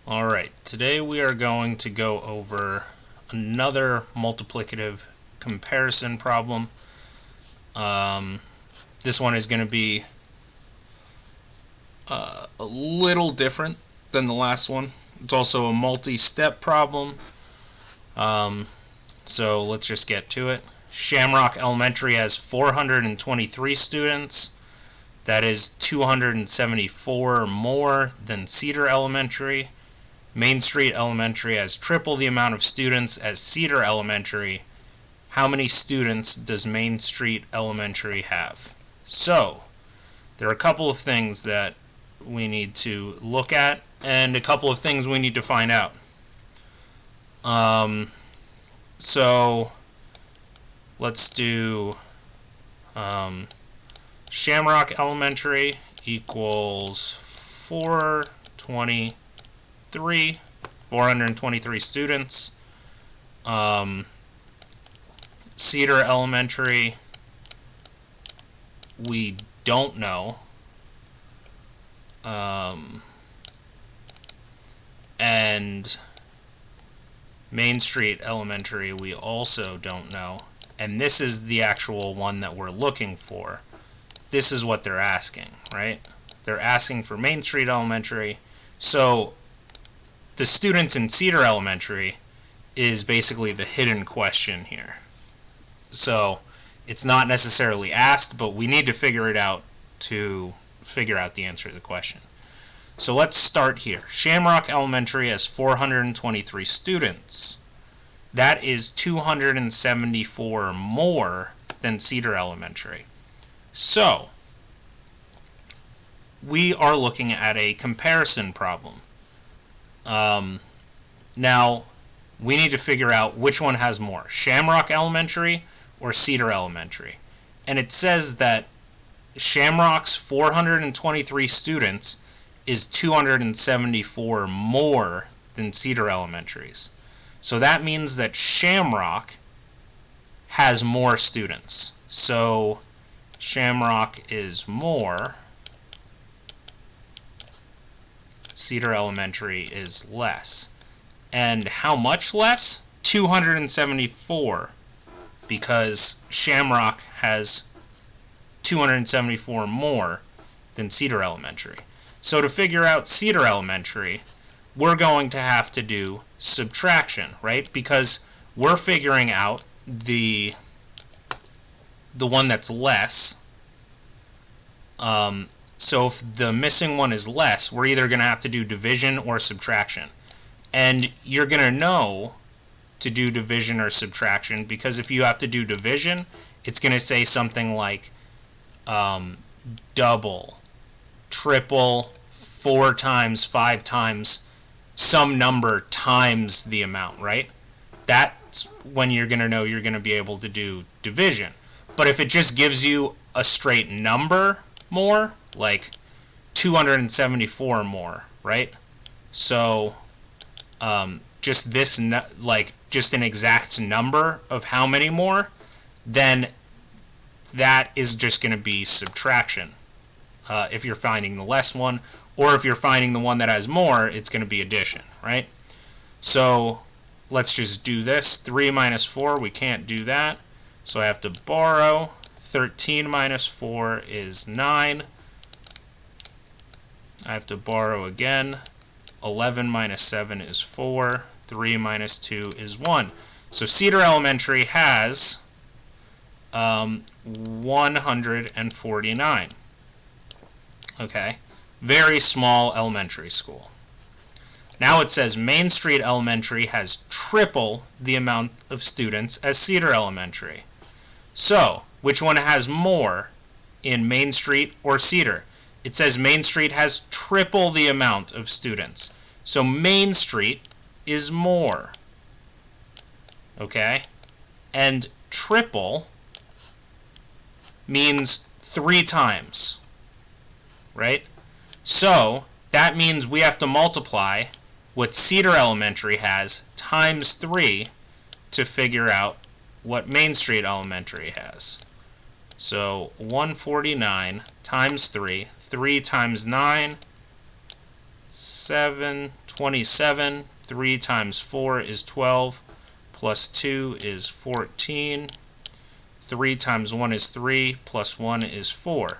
Alright, today we are going to go over another multiplicative comparison problem. This one is going to be a little different than the last one. It's also a multi-step problem. So let's just get to it. Shamrock Elementary has 423 students. That is 274 more than Cedar Elementary. Main Street Elementary has triple the amount of students as Cedar Elementary. How many students does Main Street Elementary have? So, there are a couple of things that we need to look at and a couple of things we need to find out. So, let's do Shamrock Elementary equals 423 students. Cedar Elementary, we don't know. And Main Street Elementary, we also don't know. And this is the actual one that we're looking for. This is what they're asking, right? They're asking for Main Street Elementary. So the students in Cedar Elementary is basically the hidden question here. So it's not necessarily asked, but we need to figure it out to figure out the answer to the question. So let's start here. Shamrock Elementary has 423 students. That is 274 more than Cedar Elementary. So we are looking at a comparison problem. Now, we need to figure out which one has more, Shamrock Elementary or Cedar Elementary. And it says that Shamrock's 423 students is 274 more than Cedar Elementary's. So that means that Shamrock has more students. So Shamrock is more. Cedar Elementary is less. And how much less? 274, because Shamrock has 274 more than Cedar Elementary. So to figure out Cedar Elementary, we're going to have to do subtraction, right? Because we're figuring out the one that's less. So if the missing one is less, we're either going to have to do division or subtraction. And you're going to know to do division or subtraction, because if you have to do division, it's going to say something like double, triple, 4 times, 5 times, some number times the amount, right? That's when you're going to know you're going to be able to do division. But if it just gives you a straight number more, like 274 more, right? So just this, like just an exact number of how many more, then that is just going to be subtraction. If you're finding the less one, or if you're finding the one that has more, it's going to be addition, right? So let's just do this. 3 minus 4, we can't do that. So I have to borrow. 13 minus 4 is 9. I have to borrow again. 11 minus 7 is 4. 3 minus 2 is 1. So Cedar Elementary has 149. Okay, very small elementary school. Now it says Main Street Elementary has triple the amount of students as Cedar Elementary. So, which one has more in Main Street or Cedar? It says Main Street has triple the amount of students. So Main Street is more. Okay? And triple means 3 times. Right? So that means we have to multiply what Cedar Elementary has times 3 to figure out what Main Street Elementary has. So 149 times 3, 3 times 9, 7, 27. 3 times 4 is 12. Plus 2 is 14. 3 times 1 is 3. Plus 1 is 4.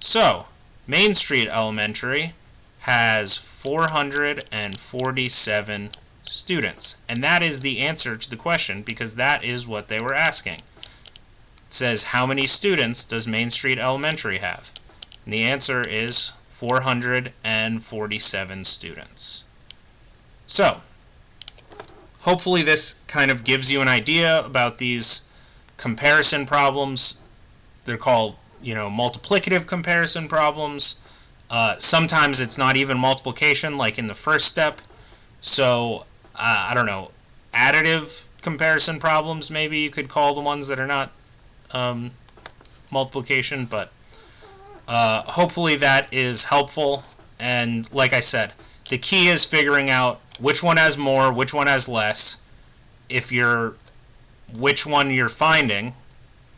So, Main Street Elementary has 447 students. And that is the answer to the question, because that is what they were asking. It says, how many students does Main Street Elementary have? And the answer is 447 students. So, hopefully this kind of gives you an idea about these comparison problems. They're called, multiplicative comparison problems. Sometimes it's not even multiplication, like in the first step. So, I don't know, additive comparison problems, maybe you could call the ones that are not multiplication, but hopefully that is helpful. And like I said, the key is figuring out which one has more, which one has less. Which one you're finding,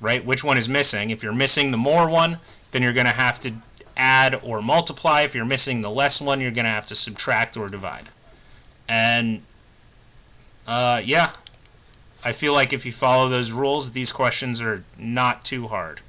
right? Which one is missing. If you're missing the more one, then you're going to have to add or multiply. If you're missing the less one, you're going to have to subtract or divide. And yeah, I feel like if you follow those rules, these questions are not too hard.